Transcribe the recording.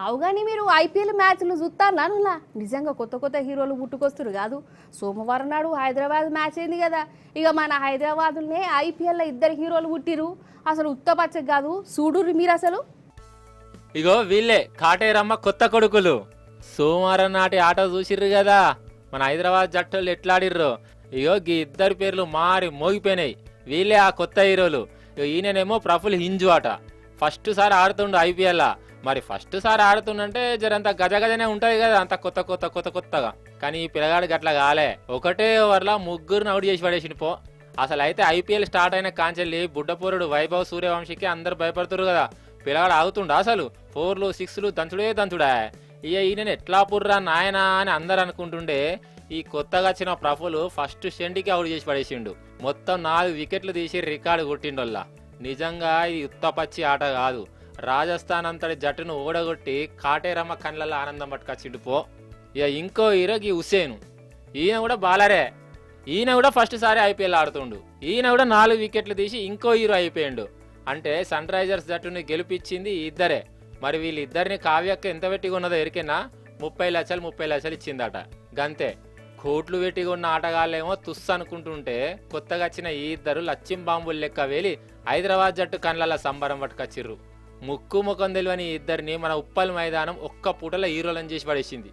అవుగాని మీరు ఐపీఎల్ మ్యాచ్లు చూస్తారా నువ్వులా నిజంగా కొత్త కొత్త హీరోలు పుట్టుకొస్తారు కాదు. సోమవారం నాడు హైదరాబాద్ మ్యాచ్ అయింది కదా. ఇక మన హైదరాబాద్లోనే ఐపీఎల్లో ఇద్దరు హీరోలు పుట్టిరు. అసలు ఉత్తపచ్చ కాదు చూడుర్రి మీరు అసలు. ఇగో వీళ్ళే కాటేరమ్మ కొత్త కొడుకులు. సోమవారం నాటి ఆట చూసిర్రు కదా, మన హైదరాబాద్ జట్టులు ఎట్లాడిర్రు. ఇగో గీ ఇద్దరు పేర్లు మారి మోగిపోయినాయి. వీళ్ళే ఆ కొత్త హీరోలు. ఇగో ఈయననేమో ప్రఫుల్ హింజు అట. ఫస్ట్ సారి ఆడుతుండు ఐపీఎల్. మరి ఫస్ట్ సారి ఆడుతుండంటే జరంత గజగజనే ఉంటది కదా, అంత కొత్తగా. కానీ ఈ పిల్లగాడు గట్ల కాలే. ఒకటే ఓవర్లా ముగ్గురుని అవుట్ చేసి పడేసిండు పో. అసలు అయితే ఐపీఎల్ స్టార్ట్ అయిన కాంచెల్లి బుడ్డపూరుడు వైభవ్ సూర్యవంశీకి అందరు భయపడుతురు కదా. పిల్లగాడు ఆగుతుండా అసలు 4లు 6లు దంచుడా. ఈయన ఎట్లా పుర్రా నాయనా అని అందరు అనుకుంటుండే. ఈ కొత్తగా వచ్చిన ప్రఫుల్ ఫస్ట్ షెండికి అవుట్ చేసి పడేసిండు. మొత్తం 4 వికెట్లు తీసి రికార్డు కొట్టిండోల్లా. నిజంగా ఇది ఉత్తపచ్చి ఆట కాదు. రాజస్థాన్ అంతటి జట్టును ఓడగొట్టి కాటేరమ్మ కళ్ళల్లో ఆనందం పట్టుకొచ్చిండు పో. ఇక ఇంకో హీరో ఈ హుస్సేన్. ఈయన కూడా బాలరే. ఈయన కూడా ఫస్ట్ సారి ఐపీఎల్ ఆడుతుండు. ఈయన కూడా 4 వికెట్లు తీసి ఇంకో హీరో అయిపోయిండు. అంటే సన్ రైజర్స్ జట్టుని గెలిపించింది ఇద్దరే. మరి వీళ్ళిద్దరిని కావ్యక్క ఎంత పెట్టి ఉన్నదో ఎరికినా 30 లక్షలు ఇచ్చిందట. గంతే. కోట్లు పెట్టి ఉన్న ఆటగాళ్ళేమో తుస్సు అనుకుంటుంటే కొత్తగా వచ్చిన ఈ ఇద్దరు లచ్చిం బాంబులు లెక్క వేలి హైదరాబాద్ జట్టు కళ్ళ సంబరం పట్టుకొచ్చిర్రు. ముక్కు ముఖం తెలియని ఇద్దరిని మన ఉప్పల్ మైదానం ఒక్క పూటలో హీరోలను చేసి పడేసింది.